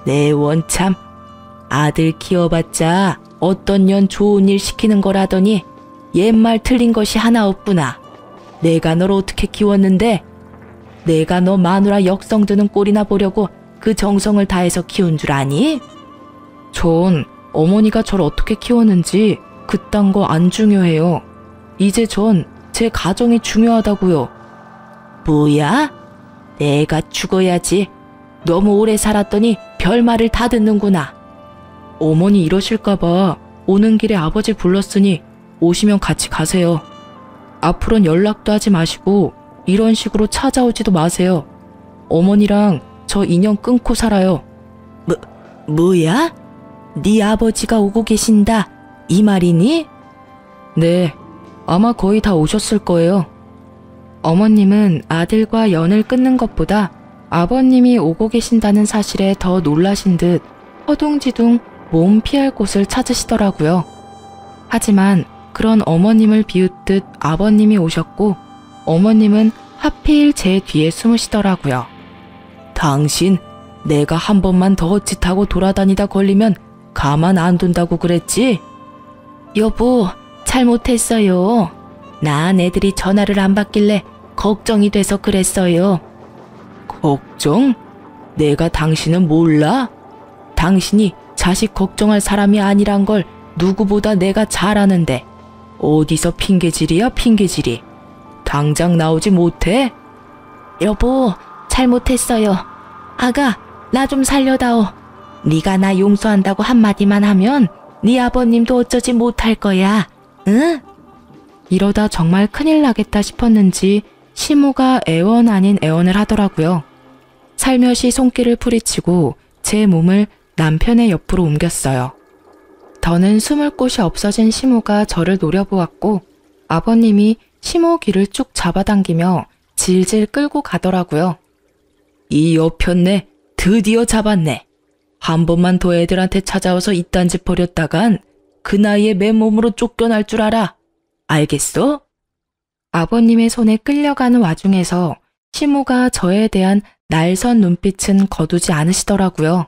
내 원참 아들 키워봤자 어떤 년 좋은 일 시키는 거라더니 옛말 틀린 것이 하나 없구나. 내가 널 어떻게 키웠는데? 내가 너 마누라 역성 드는 꼴이나 보려고 그 정성을 다해서 키운 줄 아니? 전 어머니가 절 어떻게 키웠는지 그딴 거 안 중요해요. 이제 전 제 가정이 중요하다고요. 뭐야? 내가 죽어야지. 너무 오래 살았더니 별말을 다 듣는구나. 어머니 이러실까봐 오는 길에 아버지 불렀으니 오시면 같이 가세요. 앞으로는 연락도 하지 마시고 이런 식으로 찾아오지도 마세요. 어머니랑 저 인연 끊고 살아요. 뭐야? 네 아버지가 오고 계신다. 이 말이니? 네, 아마 거의 다 오셨을 거예요. 어머님은 아들과 연을 끊는 것보다 아버님이 오고 계신다는 사실에 더 놀라신 듯 허둥지둥 몸 피할 곳을 찾으시더라고요. 하지만 그런 어머님을 비웃듯 아버님이 오셨고 어머님은 하필 제 뒤에 숨으시더라고요. 당신 내가 한 번만 더 헛짓하고 돌아다니다 걸리면 가만 안 둔다고 그랬지? 여보, 잘못했어요. 난 애들이 전화를 안 받길래 걱정이 돼서 그랬어요. 걱정? 내가 당신은 몰라? 당신이 자식 걱정할 사람이 아니란 걸 누구보다 내가 잘 아는데 어디서 핑계질이야, 핑계질이. 당장 나오지 못해? 여보, 잘못했어요. 아가, 나 좀 살려다오. 네가 나 용서한다고 한마디만 하면 네 아버님도 어쩌지 못할 거야. 응? 이러다 정말 큰일 나겠다 싶었는지 시모가 애원 아닌 애원을 하더라고요. 살며시 손길을 풀이치고 제 몸을 남편의 옆으로 옮겼어요. 더는 숨을 곳이 없어진 시모가 저를 노려보았고 아버님이 시모 귀를 쭉 잡아당기며 질질 끌고 가더라고요. 이 여편네 드디어 잡았네. 한 번만 더 애들한테 찾아와서 이딴 짓 벌였다간 그 나이에 맨몸으로 쫓겨날 줄 알아. 알겠어? 아버님의 손에 끌려가는 와중에서 시모가 저에 대한 날선 눈빛은 거두지 않으시더라고요.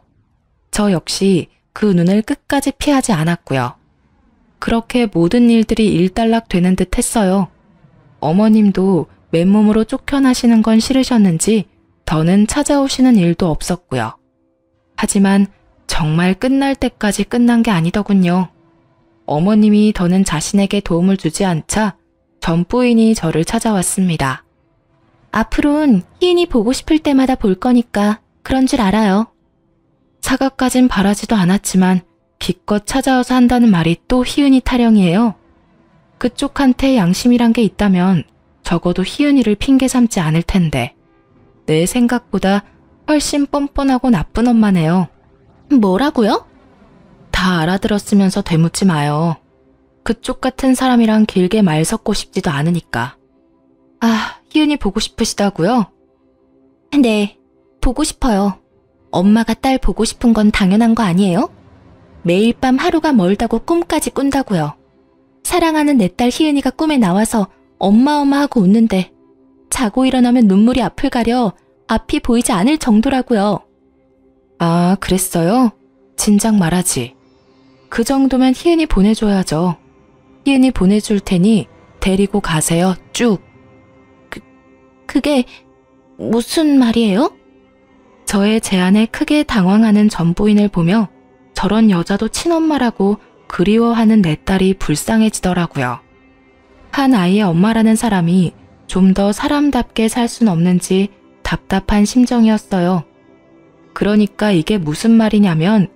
저 역시 그 눈을 끝까지 피하지 않았고요. 그렇게 모든 일들이 일단락 되는 듯 했어요. 어머님도 맨몸으로 쫓겨나시는 건 싫으셨는지 더는 찾아오시는 일도 없었고요. 하지만 정말 끝날 때까지 끝난 게 아니더군요. 어머님이 더는 자신에게 도움을 주지 않자 전 부인이 저를 찾아왔습니다. 앞으론 희은이 보고 싶을 때마다 볼 거니까 그런 줄 알아요. 사과까진 바라지도 않았지만 기껏 찾아와서 한다는 말이 또 희은이 타령이에요. 그쪽한테 양심이란 게 있다면 적어도 희은이를 핑계 삼지 않을 텐데 내 생각보다 훨씬 뻔뻔하고 나쁜 엄마네요. 뭐라고요? 다 알아들었으면서 되묻지 마요. 그쪽 같은 사람이랑 길게 말 섞고 싶지도 않으니까. 아, 희은이 보고 싶으시다고요? 네, 보고 싶어요. 엄마가 딸 보고 싶은 건 당연한 거 아니에요? 매일 밤 하루가 멀다고 꿈까지 꾼다고요. 사랑하는 내 딸 희은이가 꿈에 나와서 엄마 하고 웃는데 자고 일어나면 눈물이 앞을 가려 앞이 보이지 않을 정도라고요. 아, 그랬어요? 진작 말하지. 그 정도면 희은이 보내줘야죠. 희은이 보내줄 테니 데리고 가세요, 쭉. 그게 무슨 말이에요? 저의 제안에 크게 당황하는 전부인을 보며 저런 여자도 친엄마라고 그리워하는 내 딸이 불쌍해지더라고요. 한 아이의 엄마라는 사람이 좀 더 사람답게 살 순 없는지 답답한 심정이었어요. 그러니까 이게 무슨 말이냐면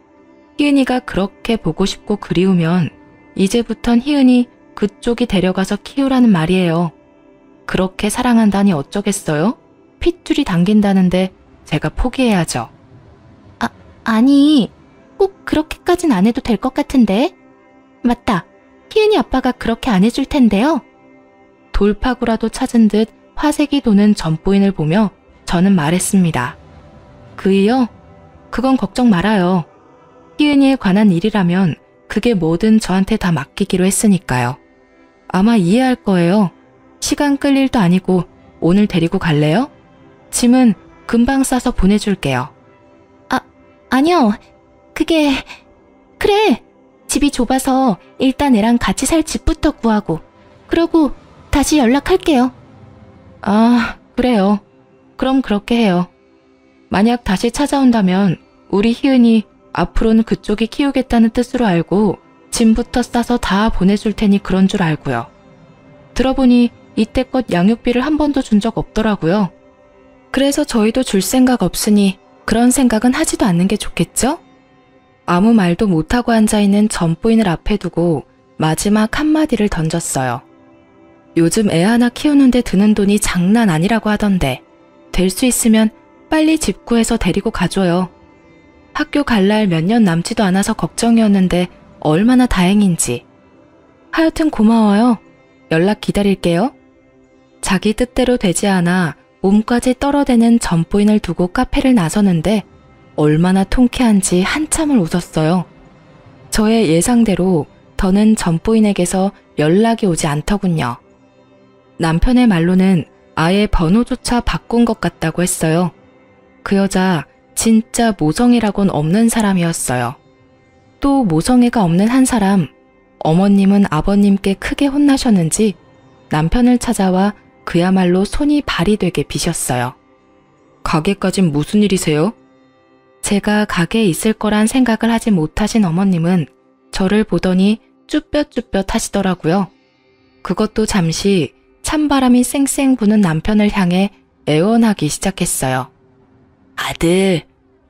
희은이가 그렇게 보고 싶고 그리우면 이제부턴 희은이 그쪽이 데려가서 키우라는 말이에요. 그렇게 사랑한다니 어쩌겠어요? 핏줄이 당긴다는데 제가 포기해야죠. 아니, 꼭 그렇게까진 안 해도 될 것 같은데. 맞다, 희은이 아빠가 그렇게 안 해줄 텐데요. 돌파구라도 찾은 듯 화색이 도는 전부인을 보며 저는 말했습니다. 그이요? 그건 걱정 말아요. 희은이에 관한 일이라면 그게 뭐든 저한테 다 맡기기로 했으니까요. 아마 이해할 거예요. 시간 끌 일도 아니고 오늘 데리고 갈래요? 짐은 금방 싸서 보내줄게요. 아니요. 그래. 집이 좁아서 일단 애랑 같이 살 집부터 구하고 그러고 다시 연락할게요. 아, 그래요. 그럼 그렇게 해요. 만약 다시 찾아온다면 우리 희은이 앞으로는 그쪽이 키우겠다는 뜻으로 알고 짐부터 싸서 다 보내줄 테니 그런 줄 알고요. 들어보니 이때껏 양육비를 한 번도 준 적 없더라고요. 그래서 저희도 줄 생각 없으니 그런 생각은 하지도 않는 게 좋겠죠? 아무 말도 못하고 앉아있는 전부인을 앞에 두고 마지막 한마디를 던졌어요. 요즘 애 하나 키우는데 드는 돈이 장난 아니라고 하던데 될 수 있으면 빨리 집 구해서 데리고 가줘요. 학교 갈 날 몇 년 남지도 않아서 걱정이었는데 얼마나 다행인지. 하여튼 고마워요. 연락 기다릴게요. 자기 뜻대로 되지 않아 몸까지 떨어대는 전부인을 두고 카페를 나서는데 얼마나 통쾌한지 한참을 웃었어요. 저의 예상대로 더는 전부인에게서 연락이 오지 않더군요. 남편의 말로는 아예 번호조차 바꾼 것 같다고 했어요. 그 여자 진짜 모성애라곤 없는 사람이었어요. 또 모성애가 없는 한 사람, 어머님은 아버님께 크게 혼나셨는지 남편을 찾아와 그야말로 손이 발이 되게 비셨어요. 가게까진 무슨 일이세요? 제가 가게에 있을 거란 생각을 하지 못하신 어머님은 저를 보더니 쭈뼛쭈뼛 하시더라고요. 그것도 잠시 찬바람이 쌩쌩 부는 남편을 향해 애원하기 시작했어요. 아들,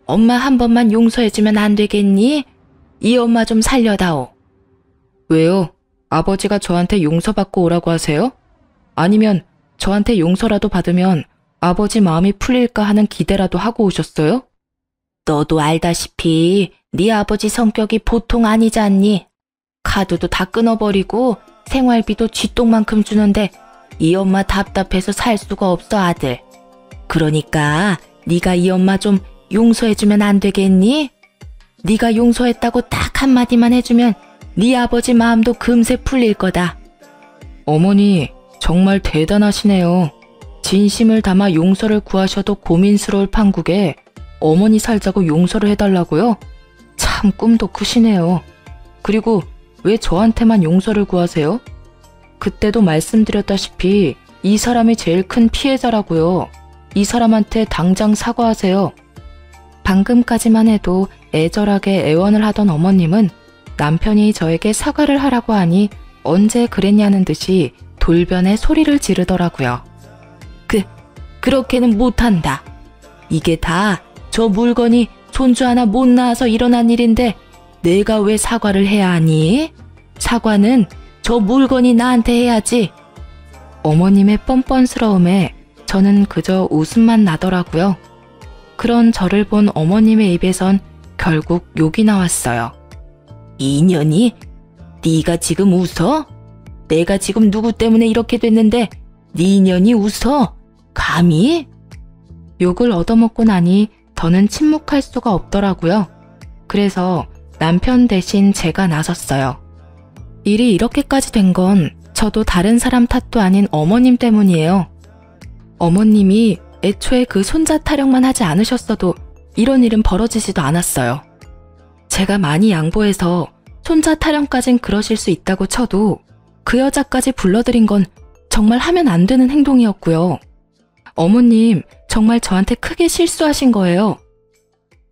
엄마 한 번만 용서해주면 안 되겠니? 이 엄마 좀 살려다오. 왜요? 아버지가 저한테 용서받고 오라고 하세요? 아니면 저한테 용서라도 받으면 아버지 마음이 풀릴까 하는 기대라도 하고 오셨어요? 너도 알다시피 네 아버지 성격이 보통 아니지 않니? 카드도 다 끊어버리고 생활비도 쥐똥만큼 주는데 이 엄마 답답해서 살 수가 없어 아들. 그러니까 네가 이 엄마 좀 용서해주면 안 되겠니? 네가 용서했다고 딱 한마디만 해주면 네 아버지 마음도 금세 풀릴 거다. 어머니 정말 대단하시네요. 진심을 담아 용서를 구하셔도 고민스러울 판국에 어머니 살자고 용서를 해달라고요? 참 꿈도 크시네요. 그리고 왜 저한테만 용서를 구하세요? 그때도 말씀드렸다시피 이 사람이 제일 큰 피해자라고요. 이 사람한테 당장 사과하세요. 방금까지만 해도 애절하게 애원을 하던 어머님은 남편이 저에게 사과를 하라고 하니 언제 그랬냐는 듯이 돌변에 소리를 지르더라고요. 그렇게는 못한다. 이게 다 저 물건이 손주 하나 못 낳아서 일어난 일인데 내가 왜 사과를 해야 하니? 사과는 저 물건이 나한테 해야지. 어머님의 뻔뻔스러움에 저는 그저 웃음만 나더라고요. 그런 저를 본 어머님의 입에선 결국 욕이 나왔어요. 이년이? 네가 지금 웃어? 내가 지금 누구 때문에 이렇게 됐는데 네 년이 웃어? 감히? 욕을 얻어먹고 나니 더는 침묵할 수가 없더라고요. 그래서 남편 대신 제가 나섰어요. 일이 이렇게까지 된 건 저도 다른 사람 탓도 아닌 어머님 때문이에요. 어머님이 애초에 그 손자 타령만 하지 않으셨어도 이런 일은 벌어지지도 않았어요. 제가 많이 양보해서 손자 타령까진 그러실 수 있다고 쳐도 그 여자까지 불러들인 건 정말 하면 안 되는 행동이었고요. 어머님 정말 저한테 크게 실수하신 거예요.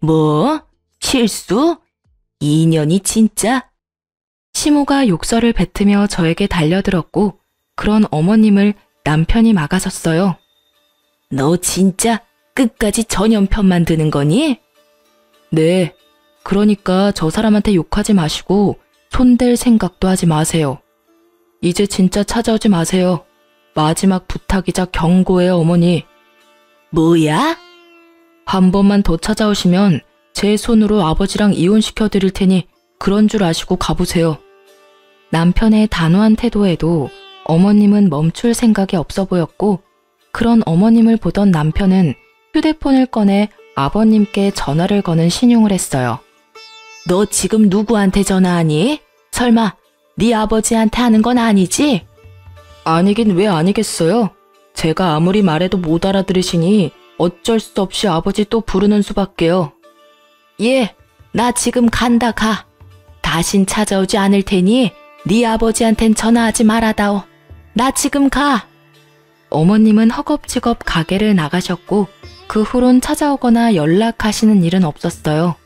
뭐? 실수? 이년이 진짜? 시모가 욕설을 뱉으며 저에게 달려들었고 그런 어머님을 남편이 막아섰어요. 너 진짜 끝까지 전연편만 드는 거니? 네, 그러니까 저 사람한테 욕하지 마시고 손댈 생각도 하지 마세요. 이제 진짜 찾아오지 마세요. 마지막 부탁이자 경고예요, 어머니. 뭐야? 한 번만 더 찾아오시면 제 손으로 아버지랑 이혼시켜 드릴 테니 그런 줄 아시고 가보세요. 남편의 단호한 태도에도 어머님은 멈출 생각이 없어 보였고 그런 어머님을 보던 남편은 휴대폰을 꺼내 아버님께 전화를 거는 신용을 했어요. 너 지금 누구한테 전화하니? 설마 네 아버지한테 하는 건 아니지? 아니긴 왜 아니겠어요? 제가 아무리 말해도 못 알아들으시니 어쩔 수 없이 아버지 또 부르는 수밖에요. 예, 나 지금 간다 가. 다신 찾아오지 않을 테니 네 아버지한텐 전화하지 말아다오. 나 지금 가. 어머님은 허겁지겁 가게를 나가셨고 그 후론 찾아오거나 연락하시는 일은 없었어요.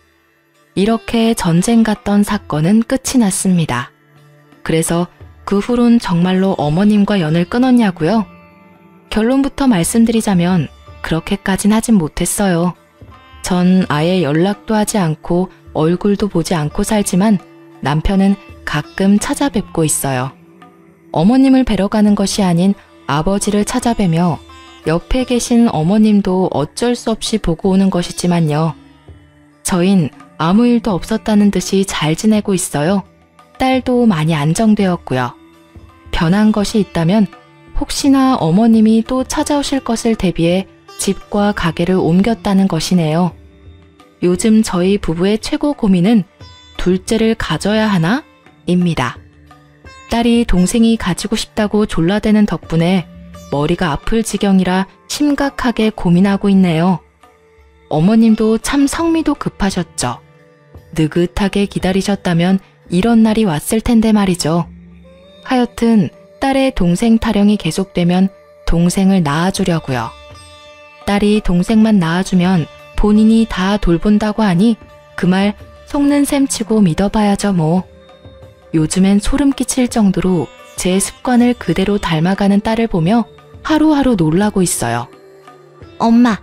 이렇게 전쟁 같던 사건은 끝이 났습니다. 그래서 그 후론 정말로 어머님과 연을 끊었냐고요? 결론부터 말씀드리자면 그렇게까진 하진 못했어요. 전 아예 연락도 하지 않고 얼굴도 보지 않고 살지만 남편은 가끔 찾아뵙고 있어요. 어머님을 뵈러 가는 것이 아닌 아버지를 찾아뵈며 옆에 계신 어머님도 어쩔 수 없이 보고 오는 것이지만요. 저흰 아무 일도 없었다는 듯이 잘 지내고 있어요. 딸도 많이 안정되었고요. 변한 것이 있다면 혹시나 어머님이 또 찾아오실 것을 대비해 집과 가게를 옮겼다는 것이네요. 요즘 저희 부부의 최고 고민은 둘째를 가져야 하나? 입니다. 딸이 동생이 가지고 싶다고 졸라대는 덕분에 머리가 아플 지경이라 심각하게 고민하고 있네요. 어머님도 참 성미도 급하셨죠. 느긋하게 기다리셨다면 이런 날이 왔을 텐데 말이죠. 하여튼 딸의 동생 타령이 계속되면 동생을 낳아주려고요. 딸이 동생만 낳아주면 본인이 다 돌본다고 하니 그 말 속는 셈 치고 믿어봐야죠 뭐. 요즘엔 소름 끼칠 정도로 제 습관을 그대로 닮아가는 딸을 보며 하루하루 놀라고 있어요. 엄마,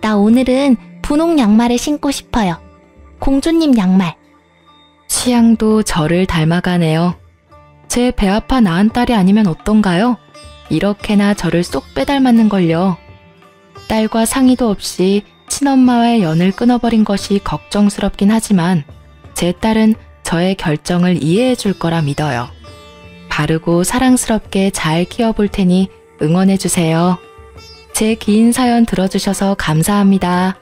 나 오늘은 분홍 양말을 신고 싶어요. 공주님 양말. 취향도 저를 닮아가네요. 제 배아파 낳은 딸이 아니면 어떤가요? 이렇게나 저를 쏙 빼닮았는걸요. 딸과 상의도 없이 친엄마와의 연을 끊어버린 것이 걱정스럽긴 하지만 제 딸은 저의 결정을 이해해 줄 거라 믿어요. 바르고 사랑스럽게 잘 키워볼 테니 응원해 주세요. 제 긴 사연 들어주셔서 감사합니다.